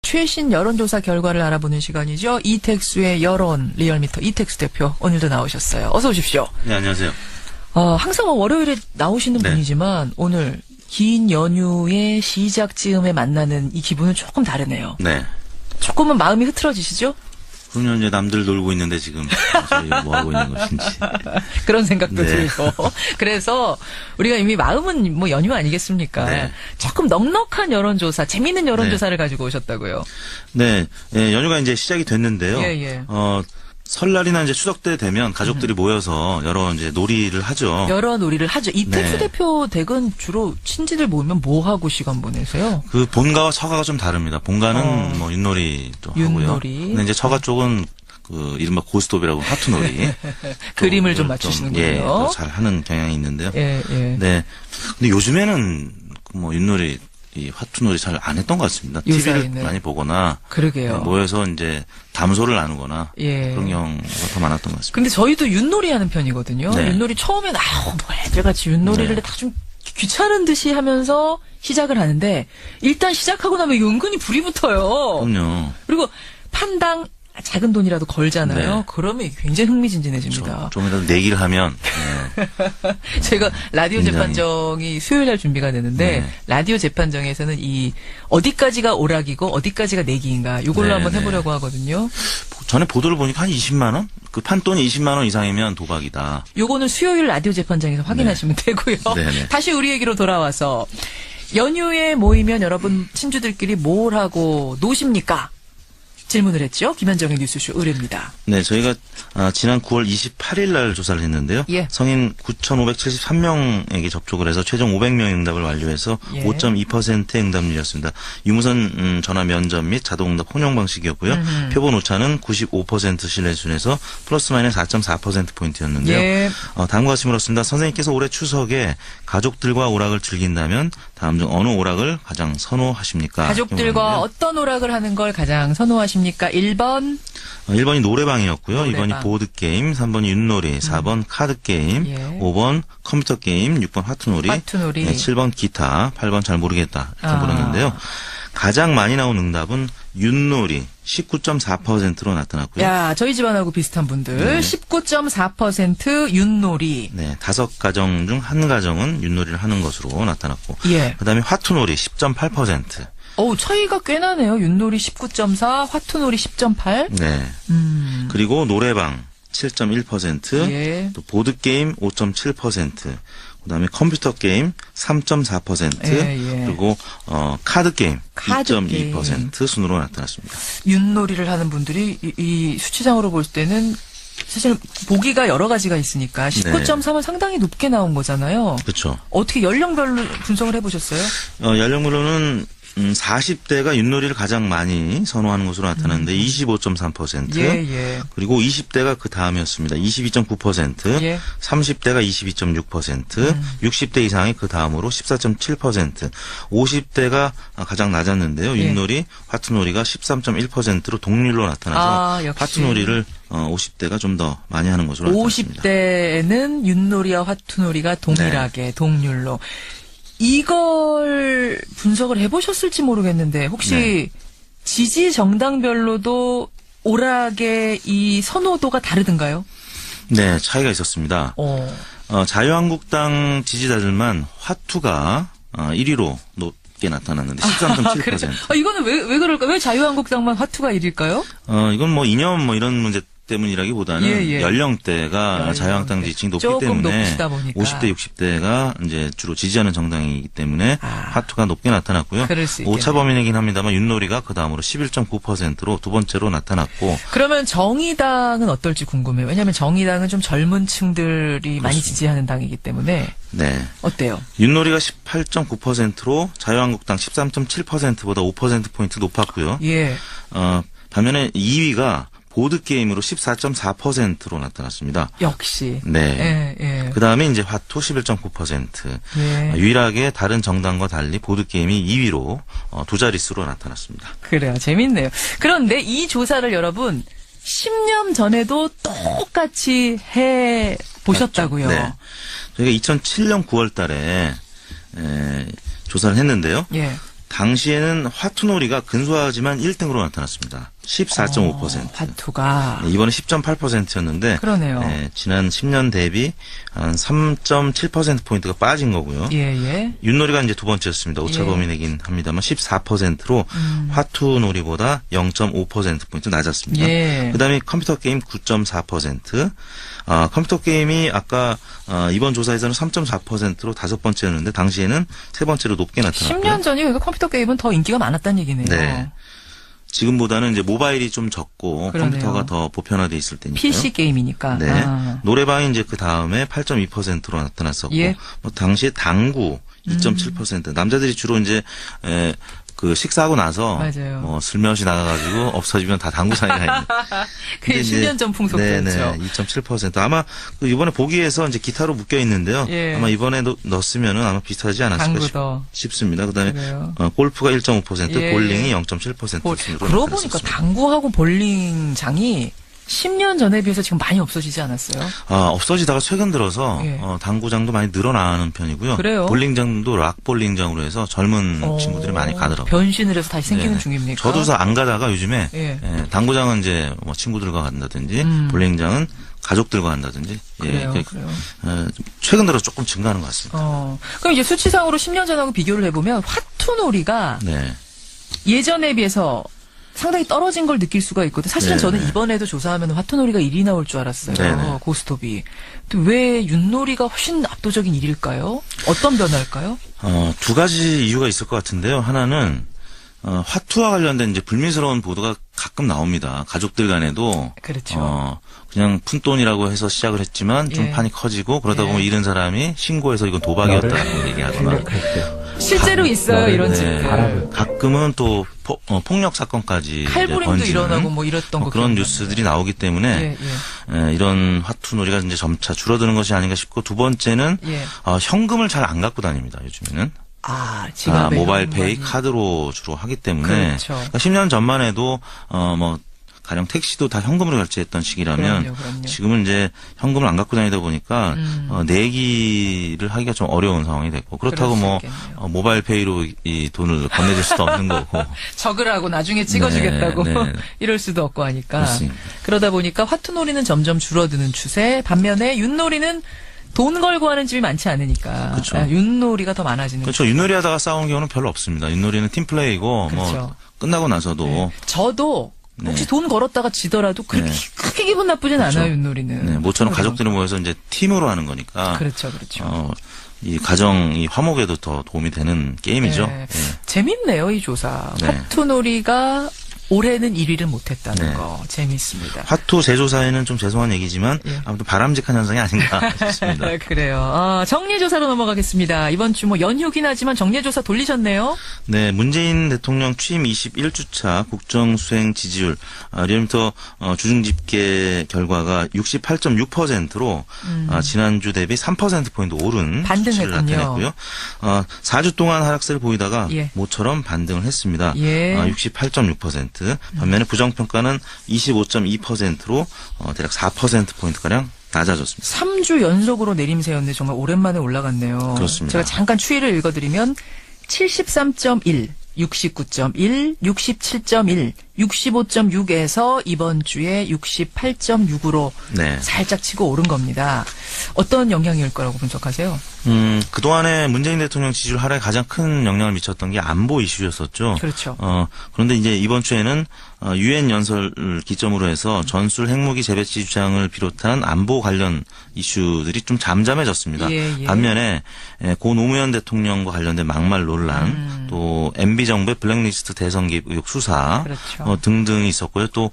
최신 여론조사 결과를 알아보는 시간이죠. 이택수의 여론 리얼미터 이택수 대표 오늘도 나오셨어요. 어서 오십시오. 네, 안녕하세요. 항상 월요일에 나오시는 네. 분이지만 오늘 긴 연휴의 시작 즈음에 만나는 이 기분은 조금 다르네요. 네. 조금은 마음이 흐트러지시죠? 그럼요, 이제 남들 놀고 있는데 지금 저희 뭐 하고 있는 것인지. 그런 생각도 네. 들고. 그래서 우리가 이미 마음은 뭐 연휴 아니겠습니까? 네. 조금 넉넉한 여론조사, 재밌는 여론조사를 네. 가지고 오셨다고요. 네, 예, 연휴가 이제 시작이 됐는데요. 예, 예. 설날이나 이제 추석 때 되면 가족들이 모여서 여러 이제 놀이를 하죠. 여러 놀이를 하죠. 이택수 네. 대표 댁은 주로 친지들 모이면 뭐 하고 시간 보내세요? 그 본가와 처가가 좀 다릅니다. 본가는 뭐 윷놀이도 하고요. 윷놀이. 근데 이제 처가 쪽은 그 이른바 고스톱이라고 하투놀이. 그림을 좀 쪽을 맞추시는군요. 예, 더 잘 하는 경향이 있는데요. 예, 예. 네. 근데 요즘에는 그뭐 윷놀이 이 화투놀이 잘 안 했던 것 같습니다. TV를 요새는. 많이 보거나 그러게요. 모여서 이제 담소를 나누거나 예. 그런 경우가 더 많았던 것 같습니다. 근데 저희도 윷놀이 하는 편이거든요. 네. 윷놀이 처음엔 뭐 애들같이 윷놀이를 네. 다 좀 귀찮은 듯이 하면서 시작을 하는데 일단 시작하고 나면 은근히 불이 붙어요. 그럼요. 그리고 판당 작은 돈이라도 걸잖아요. 네. 그러면 굉장히 흥미진진해집니다. 좀이라도 내기를 하면 저희가 라디오 굉장히. 재판정이 수요일 날 준비가 되는데 네. 라디오 재판정에서는 이 어디까지가 오락이고 어디까지가 내기인가 이걸로 네, 한번 네. 해보려고 하거든요. 전에 보도를 보니까 한 20만 원? 그 판돈이 20만 원 이상이면 도박이다. 요거는 수요일 라디오 재판정에서 확인하시면 되고요. 네네. 다시 우리 얘기로 돌아와서 연휴에 모이면 여러분 친구들끼리 뭘 하고 노십니까? 질문을 했죠. 김현정의 뉴스쇼 의뢰입니다. 네, 저희가 지난 9월 28일 날 조사를 했는데요. 예. 성인 9,573명에게 접촉을 해서 최종 500명의 응답을 완료해서 예. 5.2%의 응답률이었습니다. 유무선 전화 면접 및 자동응답 혼용 방식이었고요. 표본 오차는 95% 신뢰 수준에서 플러스 마이너스 4.4%포인트였는데요. 예. 다음과 같이 물었습니다. 선생님께서 올해 추석에 가족들과 오락을 즐긴다면 다음 중 어느 오락을 가장 선호하십니까? 가족들과 어떤 오락을 하는 걸 가장 선호하십니까? 1번 1번이 노래방이었고요. 노래방. 2번이 보드게임, 3번이 윷놀이, 4번 카드게임, 예. 5번 컴퓨터 게임, 6번 화투놀이, 화투놀이. 7번 기타, 8번 잘 모르겠다 이렇게 아. 물었는데요. 가장 많이 나온 응답은 윷놀이 19.4%로 나타났고요. 야, 저희 집안하고 비슷한 분들. 네. 19.4% 윷놀이. 네, 5가정 중 1가정은 윷놀이를 하는 것으로 나타났고 예. 그다음에 화투놀이 10.8%. 차이가 꽤 나네요. 윷놀이 19.4, 화투놀이 10.8. 네. 그리고 노래방 7.1%, 예. 또 보드게임 5.7%, 그다음에 컴퓨터 게임 3.4%, 예, 예. 그리고 카드 게임 카드 2.2% 순으로 나타났습니다. 윷놀이를 하는 분들이 이 수치상으로 볼 때는 사실 보기가 여러 가지가 있으니까 19.3은 상당히 높게 나온 거잖아요. 그렇죠. 어떻게 연령별로 분석을 해보셨어요? 연령으로는 40대가 윷놀이를 가장 많이 선호하는 것으로 나타났는데 25.3%, 예, 예. 그리고 20대가 그 다음이었습니다. 22.9%, 예. 30대가 22.6%, 60대 이상이 그 다음으로 14.7%, 50대가 가장 낮았는데요. 예. 윷놀이, 화투놀이가 13.1%로 동률로 나타나서 역시. 화투놀이를 50대가 좀 더 많이 하는 것으로 나타났습니다. 50대는 윷놀이와 화투놀이가 동일하게 네. 동률로. 이걸 분석을 해보셨을지 모르겠는데 혹시 네. 지지 정당별로도 오락의 이 선호도가 다르던가요? 네, 차이가 있었습니다. 자유한국당 지지자들만 화투가 1위로 높게 나타났는데 13.7%. 이거는 왜 그럴까? 왜 자유한국당만 화투가 1위일까요? 이건 뭐 이념 뭐 이런 문제 때문이라기보다는 예, 예. 연령대가 자유한국당 지지층이 높기 조금 때문에 높으시다 보니까. 50대, 60대가 이제 주로 지지하는 정당이기 때문에 화투가 높게 나타났고요. 그럴 수 있겠네요. 오차 범위이긴 합니다만 윷놀이가 그 다음으로 11.9%로 두 번째로 나타났고 그러면 정의당은 어떨지 궁금해요. 왜냐하면 정의당은 좀 젊은 층들이 많이 지지하는 당이기 때문에 네. 어때요? 윷놀이가 18.9%로 자유한국당 13.7%보다 5%포인트 높았고요. 예. 반면에 2위가 보드게임으로 14.4%로 나타났습니다. 역시. 네. 예. 그 다음에 이제 화투 11.9%. 예. 유일하게 다른 정당과 달리 보드게임이 2위로 두 자릿수로 나타났습니다. 그래요. 재밌네요. 그런데 이 조사를 여러분 10년 전에도 똑같이 해 보셨다고요. 네. 저희가 2007년 9월 달에 조사를 했는데요. 예. 당시에는 화투놀이가 근소하지만 1등으로 나타났습니다. 14.5%. 화투가. 네, 이번에 10.8%였는데 그러네요. 지난 10년 대비 한 3.7%포인트가 빠진 거고요. 예. 윷놀이가 이제 두 번째였습니다. 오차 예. 범위 내긴 합니다만 14%로 화투놀이보다 0.5%포인트 낮았습니다. 예. 그다음에 컴퓨터 게임 9.4%. 컴퓨터 게임이 아까 이번 조사에서는 3.4%로 다섯 번째였는데 당시에는 세 번째로 높게 나타났고요. 10년 전이 그러니까 컴퓨터 게임은 더 인기가 많았다는 얘기네요. 네. 지금보다는 이제 모바일이 좀 적고 그러네요. 컴퓨터가 더 보편화돼 있을 때니까요. PC 게임이니까. 네. 아. 노래방이 이제 그 다음에 8.2%로 나타났었고, 예. 뭐 당시에 당구 2.7%. 남자들이 주로 이제 그 식사하고 나서 맞아요. 뭐 슬며시 나가가지고 없어지면 다 당구장에 가 있는. 그게 근데 이제 10년 전 풍속이었죠. 네네. 2.7%. 아마 그 이번에 보기에서 이제 기타로 묶여 있는데요. 예. 아마 이번에 넣었으면은 아마 비슷하지 않았을까 당구도. 싶습니다. 그다음에 그래요. 골프가 1.5%, 예. 볼링이 0.7%. 그러고 보니까 당구하고 볼링장이 10년 전에 비해서 지금 많이 없어지지 않았어요? 없어지다가 최근 들어서 예. 당구장도 많이 늘어나는 편이고요. 그래요? 볼링장도 락볼링장으로 해서 젊은 친구들이 많이 가더라고요. 변신을 해서 다시 생기는 네네. 중입니까? 저도 안 가다가 요즘에 예. 당구장은 이제 뭐 친구들과 간다든지 볼링장은 가족들과 간다든지 그래요. 최근 들어 조금 증가하는 것 같습니다. 그럼 이제 수치상으로 10년 전하고 비교를 해보면 화투놀이가 네. 예전에 비해서 상당히 떨어진 걸 느낄 수가 있거든요. 사실은 네네. 저는 이번에도 조사하면 화투놀이가 1위 나올 줄 알았어요. 네네. 고스톱이. 근데 왜 윷놀이가 훨씬 압도적인 1위일까요? 어떤 변화일까요? 두 가지 이유가 있을 것 같은데요. 하나는 화투와 관련된 이제 불미스러운 보도가 가끔 나옵니다. 가족들 간에도 그렇죠. 그냥 푼돈이라고 해서 시작을 했지만 좀 예. 판이 커지고 그러다 예. 보면 잃은 사람이 신고해서 이건 도박이었다고 얘기하거나 실제로 있어요, 이런 네. 집들. 가끔은 또 폭력 사건까지 이제 칼부림도 번지는 일어나고 뭐 이랬던 거 그런 기억나는데. 뉴스들이 나오기 때문에 이런 화투놀이가 이제 점차 줄어드는 것이 아닌가 싶고 두 번째는 예. 현금을 잘 안 갖고 다닙니다. 요즘에는. 지갑에 모바일 현금이 페이 카드로 주로 하기 때문에 그렇죠. 그러니까 10년 전만 해도 뭐 가령 택시도 다 현금으로 결제했던 시기라면 그럼요. 지금은 이제 현금을 안 갖고 다니다 보니까 내기를 하기가 좀 어려운 상황이 됐고 그렇다고 그럴 수 뭐 있겠네요. 모바일 페이로 이 돈을 건네줄 수도 없는 거고 적으라고 나중에 찍어주겠다고 네. 이럴 수도 없고 하니까 그렇습니다. 그러다 보니까 화투놀이는 점점 줄어드는 추세. 반면에 윷놀이는 돈 걸고 하는 집이 많지 않으니까 그렇죠. 윷놀이가 더 많아지는. 그렇죠. 윷놀이 하다가 싸우는 경우는 별로 없습니다. 윷놀이는 팀플레이고 그렇죠. 뭐 끝나고 나서도 네. 저도 혹시 네. 돈 걸었다가 지더라도 그렇게 네. 크게 기분 나쁘진 그렇죠. 않아요, 윷놀이는. 네, 모처럼 가족들이 모여서 이제 팀으로 하는 거니까 그렇죠. 이 가정 이 화목에도 더 도움이 되는 게임이죠. 네. 네. 재밌네요, 이 조사. 네. 화투놀이가 올해는 1위를 못했다는 네. 거 재미있습니다. 화투 제조사에는 좀 죄송한 얘기지만 예. 아무튼 바람직한 현상이 아닌가 싶습니다. 그래요. 정례조사로 넘어가겠습니다. 이번 주 뭐 연휴긴 하지만 정례조사 돌리셨네요. 네, 문재인 대통령 취임 21주차 국정수행 지지율 리얼미터 주중집계 결과가 68.6%로 지난주 대비 3%포인트 오른 수치를 반등했군요. 나타냈고요. 4주 동안 하락세를 보이다가 예. 모처럼 반등을 했습니다. 예. 68.6%. 반면에 부정평가는 25.2%로 대략 4%포인트가량 낮아졌습니다. 3주 연속으로 내림세였는데 정말 오랜만에 올라갔네요. 그렇습니다. 제가 잠깐 추이를 읽어드리면 73.1, 69.1, 67.1, 65.6에서 이번 주에 68.6으로 네. 살짝 치고 오른 겁니다. 어떤 영향일 거라고 분석하세요? 그동안에 문재인 대통령 지지율 하락에 가장 큰 영향을 미쳤던 게 안보 이슈였었죠. 그렇죠. 그런데 이제 이번 주에는 유엔 연설을 기점으로 해서 전술 핵무기 재배치 주장을 비롯한 안보 관련 이슈들이 좀 잠잠해졌습니다. 예. 반면에 고 노무현 대통령과 관련된 막말 논란, 또 MB 정부의 블랙리스트 대선 개입 의혹 수사 그렇죠. 등등이 있었고요. 또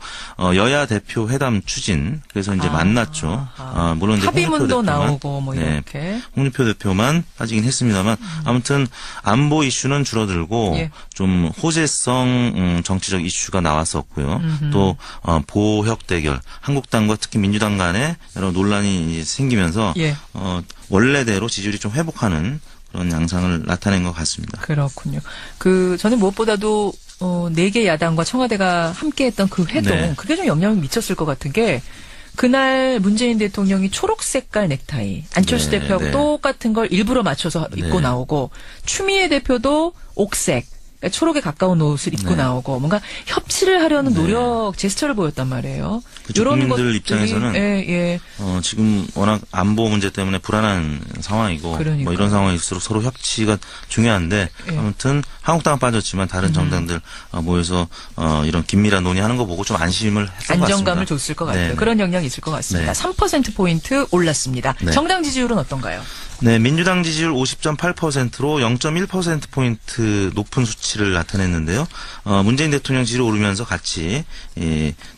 여야 대표 회담 추진 그래서 이제 만났죠. 물론 이제 합의문도 홍준표 대표만, 나오고 뭐 이렇게. 홍준표 대표만 빠지긴 했습니다만 아무튼 안보 이슈는 줄어들고 예. 좀 호재성 정치적 이슈가 나왔었고요. 또 보혁 대결 한국당과 특히 민주당 간에 여러 논란이 생기면서 예. 원래대로 지지율이 좀 회복하는 그런 양상을 나타낸 것 같습니다. 그렇군요. 저는 무엇보다도 4개 야당과 청와대가 함께했던 그 회동, 네. 그게 좀 영향을 미쳤을 것 같은 게 그날 문재인 대통령이 초록 색깔 넥타이, 안철수 네, 대표하고 네. 똑같은 걸 일부러 맞춰서 입고 네. 나오고 추미애 대표도 옥색, 그러니까 초록에 가까운 옷을 입고 네. 나오고 뭔가 협치를 하려는 네. 노력 제스처를 보였단 말이에요. 그쵸, 이런 국민들 것들이, 입장에서는 예. 지금 워낙 안보 문제 때문에 불안한 상황이고 그러니까요. 뭐 이런 상황일수록 서로 협치가 중요한데 예. 아무튼 한국당은 빠졌지만 다른 정당들 모여서 이런 긴밀한 논의하는 거 보고 좀 안심을 했던 것 같습니다. 안정감을 줬을 것 같아요. 네. 그런 영향이 있을 것 같습니다. 네. 3%포인트 올랐습니다. 네. 정당 지지율은 어떤가요? 네, 민주당 지지율 50.8%로 0.1%포인트 높은 수치를 나타냈는데요. 문재인 대통령 지지율 오르면서 같이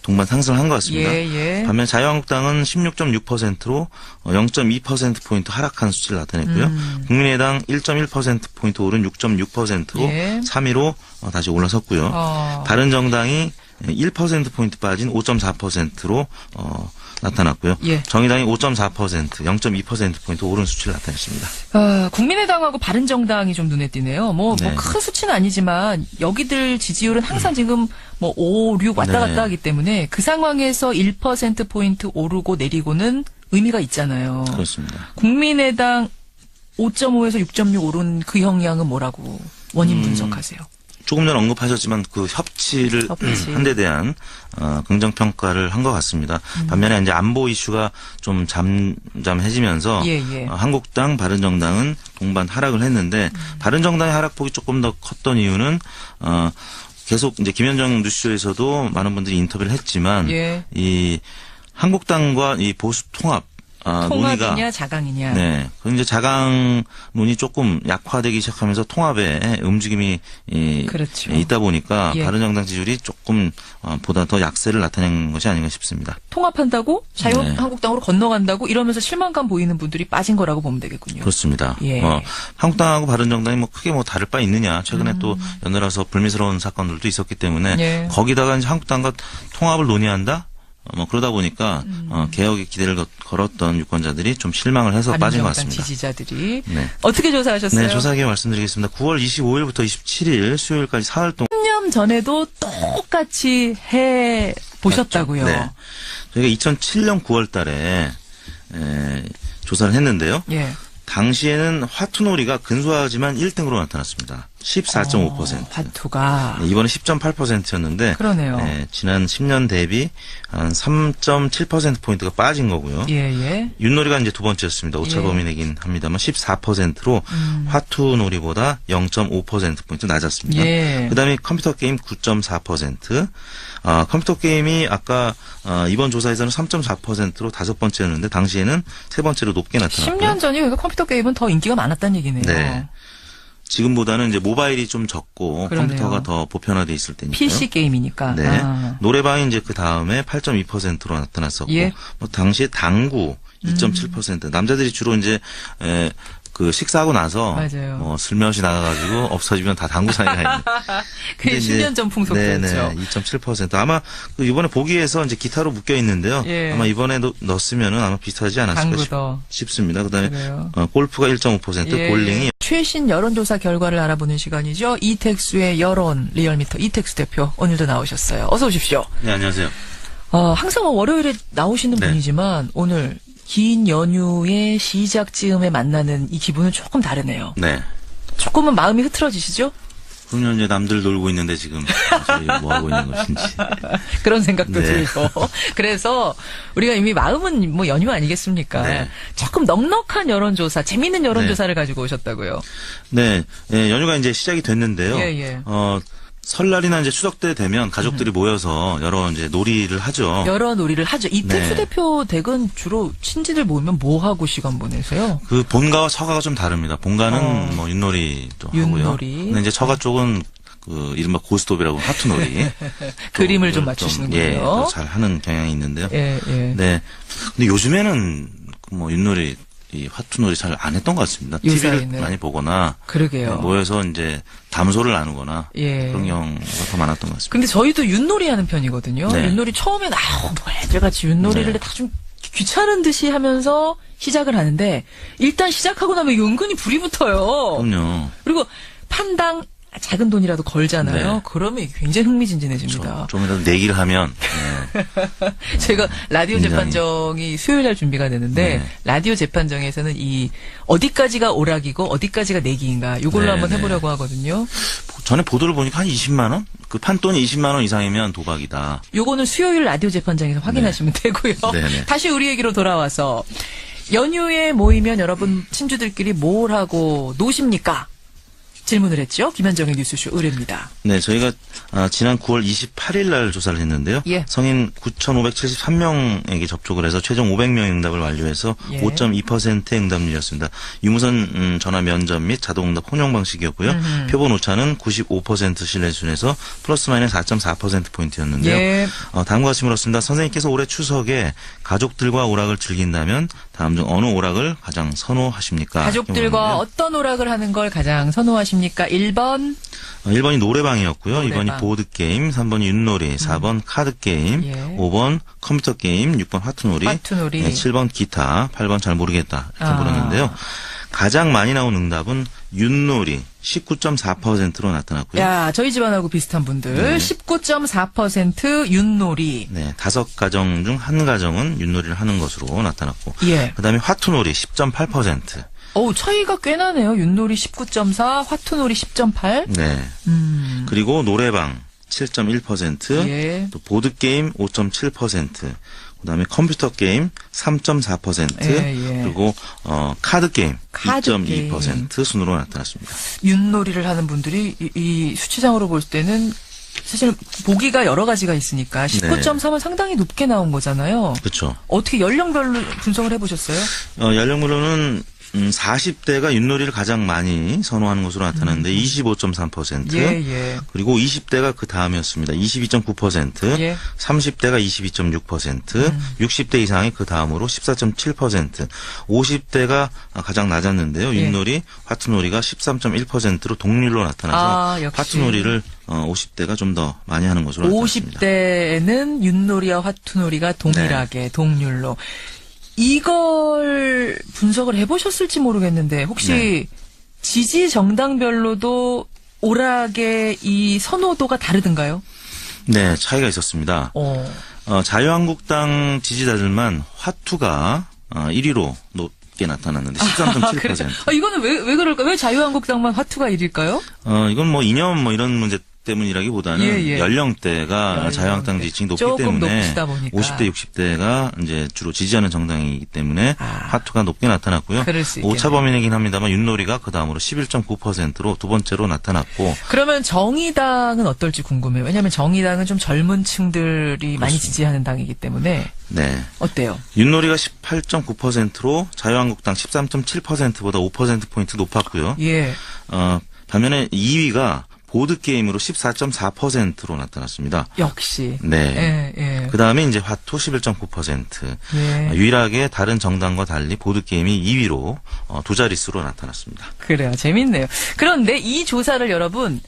동반 상승을 한 것 같습니다. 예. 반면 자유한국당은 16.6%로 0.2%포인트 하락한 수치를 나타냈고요. 국민의당 1.1%포인트 오른 6.6%로 예. 3위로 다시 올라섰고요. 바른정당이 1%포인트 빠진 5.4%로 나타났고요. 예. 정의당이 5.4%, 0.2%포인트 오른 수치를 나타냈습니다. 국민의당하고 바른정당이 좀 눈에 띄네요. 뭐 네. 큰 수치는 아니지만 여기들 지지율은 항상 지금 뭐 5, 6 왔다 네. 갔다 하기 때문에 그 상황에서 1%포인트 오르고 내리고는 의미가 있잖아요. 그렇습니다. 국민의당 5.5에서 6.6 오른 그 영향은 뭐라고 원인 분석하세요? 조금 전 언급하셨지만 그 협치를 협치. 한 데 대한 긍정 평가를 한 것 같습니다. 반면에 이제 안보 이슈가 좀 잠잠해지면서 예. 한국당, 바른정당은 동반 하락을 했는데 바른정당의 하락폭이 조금 더 컸던 이유는 계속 이제 김현정 뉴스쇼에서도 많은 분들이 인터뷰를 했지만 예. 이 한국당과 이 보수 통합 논의가 통합이냐 자강이냐. 네. 그 이제 자강론이 조금 약화되기 시작하면서 통합에 움직임이 그렇죠. 있다 보니까 예. 바른정당 지지율이 조금 보다 더 약세를 나타낸 것이 아닌가 싶습니다. 통합한다고 네. 자유한국당으로 건너간다고 이러면서 실망감 보이는 분들이 빠진 거라고 보면 되겠군요. 그렇습니다. 예. 한국당하고 바른정당이 뭐 크게 뭐 다를 바 있느냐. 최근에 또 연달아서 불미스러운 사건들도 있었기 때문에 예. 거기다가 이제 한국당과 통합을 논의한다. 그러다 보니까 개혁의 기대를 걸었던 유권자들이 좀 실망을 해서 빠진 것 바른정당 같습니다. 지지자들이 네. 어떻게 조사하셨어요? 네, 조사하게 말씀드리겠습니다. 9월 25일부터 27일 수요일까지 사흘 동안 10년 전에도 똑같이 해 보셨다고요. 네. 저희가 2007년 9월 달에 조사를 했는데요. 예. 당시에는 화투놀이가 근소하지만 1등으로 나타났습니다. 14.5%. 화투가 이번에 10.8%였는데 그러네요. 지난 10년 대비 한 3.7%포인트가 빠진 거고요. 예. 윷놀이가 이제 두 번째였습니다. 오차 예. 범위내긴 합니다만 14%로 화투놀이보다 0.5%포인트 낮았습니다. 예. 그다음에 컴퓨터 게임 9.4%. 컴퓨터 게임이 아까 이번 조사에서는 3.4%로 다섯 번째였는데 당시에는 세 번째로 높게 나타났고요. 10년 전이 그러니까 컴퓨터 게임은 더 인기가 많았다는 얘기네요. 네. 지금보다는 이제 모바일이 좀 적고 그러네요. 컴퓨터가 더 보편화돼 있을 때니까요. PC 게임이니까. 네. 노래방이 이제 그 다음에 8.2%로 나타났었고, 예. 뭐 당시에 당구 2.7%. 남자들이 주로 이제 그 식사하고 나서 맞아요. 뭐 슬며시 나가가지고 없어지면 다 당구장에 가 있는. 그게 근데 이제 10년 전 풍속이었죠. 네네. 2.7%. 아마 그 이번에 보기에서 이제 기타로 묶여 있는데요. 예. 아마 이번에 넣었으면은 아마 비슷하지 않았을까 당구도. 싶습니다. 그다음에 그래요. 골프가 1.5%, 예. 볼링이 최신 여론조사 결과를 알아보는 시간이죠. 이택수의 여론 리얼미터 이택수 대표 오늘도 나오셨어요. 어서 오십시오. 네, 안녕하세요. 항상 월요일에 나오시는 네. 분이지만 오늘 긴 연휴의 시작 즈음에 만나는 이 기분은 조금 다르네요. 네. 조금은 마음이 흐트러지시죠? 그러면 이제 남들 놀고 있는데 지금 저희 뭐 하고 있는 것인지. 그런 생각도 네. 들고. 그래서 우리가 이미 마음은 뭐 연휴 아니겠습니까? 네. 조금 넉넉한 여론조사, 재미있는 여론조사를 가지고 오셨다고요. 네, 연휴가 이제 시작이 됐는데요. 예. 설날이나 이제 추석 때 되면 가족들이 모여서 여러 이제 놀이를 하죠. 여러 놀이를 하죠. 이택수 네. 대표 댁은 주로 친지들 모이면 뭐 하고 시간 보내세요? 그 본가와 처가가 좀 다릅니다. 본가는 뭐 윷놀이도 하고요. 윷놀이. 근데 이제 처가 쪽은 그 이른바 고스톱이라고 하투놀이. 그림을 좀 쪽을 맞추시는군요. 예, 더잘 하는 경향이 있는데요. 예. 네. 근데 요즘에는 뭐 윷놀이 이 화투놀이 잘 안 했던 것 같습니다. 요새에는. TV를 많이 보거나 그러게요. 모여서 이제 담소를 나누거나 예. 그런 경우가 더 많았던 것 같습니다. 근데 저희도 윷놀이 하는 편이거든요. 네. 윷놀이 처음엔 뭐 애들 같이 윷놀이를 네. 다 좀 귀찮은 듯이 하면서 시작을 하는데 일단 시작하고 나면 은근히 불이 붙어요. 그럼요. 그리고 판당 작은 돈이라도 걸잖아요. 네. 그러면 굉장히 흥미진진해집니다. 좀이라도 내기를 하면 제가 라디오 굉장히. 재판정이 수요일 날 준비가 되는데 네. 라디오 재판정에서는 이 어디까지가 오락이고 어디까지가 내기인가 요걸로 네, 한번 네. 해보려고 하거든요. 전에 보도를 보니까 한 20만 원? 그 판돈이 20만 원 이상이면 도박이다. 요거는 수요일 라디오 재판장에서 확인하시면 되고요. 네네. 다시 우리 얘기로 돌아와서 연휴에 모이면 여러분 친구들끼리 뭘 하고 노십니까? 질문을 했죠. 김현정의 뉴스쇼 의뢰입니다. 네, 저희가 지난 9월 28일 날 조사를 했는데요. 예. 성인 9,573명에게 접촉을 해서 최종 500명의 응답을 완료해서 예. 5.2%의 응답률이었습니다. 유무선 전화 면접 및 자동응답 혼용 방식이었고요. 표본 오차는 95% 신뢰 수준에서 플러스 마이너스 4.4%포인트였는데요. 예. 다음과 같이 물었습니다. 선생님께서 올해 추석에 가족들과 오락을 즐긴다면 다음 중 어느 오락을 가장 선호하십니까? 가족들과 어떤 오락을 하는 걸 가장 선호하십니까? 1번 1번이 노래방이었고요. 노래방. 2번이 보드게임, 3번이 윷놀이, 4번 카드게임, 예. 5번 컴퓨터 게임, 6번 화투놀이, 화투놀이. 네, 7번 기타, 8번 잘 모르겠다 이렇게 아. 물었는데요. 가장 많이 나온 응답은 윷놀이 19.4%로 나타났고요. 야, 저희 집안하고 비슷한 분들. 네. 19.4% 윷놀이. 네, 5가정 중 1가정은 윷놀이를 하는 것으로 나타났고 예. 그다음에 화투놀이 10.8%. 어우, 차이가 꽤 나네요. 윷놀이 19.4, 화투놀이 10.8. 네. 그리고 노래방 7.1%, 예. 또 보드게임 5.7%, 그다음에 컴퓨터 게임 3.4%, 예, 예. 그리고 카드 게임 카드 2.2% 순으로 나타났습니다. 윷놀이를 하는 분들이 이 수치상으로 볼 때는 사실 보기가 여러 가지가 있으니까 19.3은 상당히 높게 나온 거잖아요. 그렇죠. 어떻게 연령별로 분석을 해보셨어요? 연령별로는 40대가 윷놀이를 가장 많이 선호하는 것으로 나타났는데 25.3%, 예, 예. 그리고 20대가 그 다음이었습니다. 22.9%, 예. 30대가 22.6%, 60대 이상이 그 다음으로 14.7%, 50대가 가장 낮았는데요. 예. 윷놀이, 화투놀이가 13.1%로 동률로 나타나서 아, 역시. 화투놀이를 50대가 좀 더 많이 하는 것으로 나타났습니다. 50대에는 윷놀이와 화투놀이가 동일하게 네. 동률로. 이걸 분석을 해보셨을지 모르겠는데 혹시 네. 지지 정당별로도 오락의 이 선호도가 다르던가요? 네, 차이가 있었습니다. 자유한국당 지지자들만 화투가 1위로 높게 나타났는데 13.7%. 이거는 왜 그럴까? 왜 자유한국당만 화투가 1위일까요? 이건 뭐 이념 뭐 이런 문제 때문이라기보다는 예, 예. 연령대가 자유한국당 지지층이 높기 조금 때문에 높으시다 보니까. 50대, 60대가 이제 주로 지지하는 정당이기 때문에 화투가 높게 나타났고요. 그럴 수 있겠네요. 오차 범위이긴 합니다만 윷놀이가 그 다음으로 11.9%로 두 번째로 나타났고 그러면 정의당은 어떨지 궁금해요. 왜냐하면 정의당은 좀 젊은 층들이 많이 지지하는 당이기 때문에 네. 어때요? 윷놀이가 18.9%로 자유한국당 13.7%보다 5%포인트 높았고요. 예. 반면에 2위가 보드게임으로 14.4%로 나타났습니다. 역시. 네. 예, 예. 그 다음에 이제 화투 11.9%. 예. 유일하게 다른 정당과 달리 보드게임이 2위로 두 자릿수로 나타났습니다. 그래요. 재밌네요. 그런데 이 조사를 여러분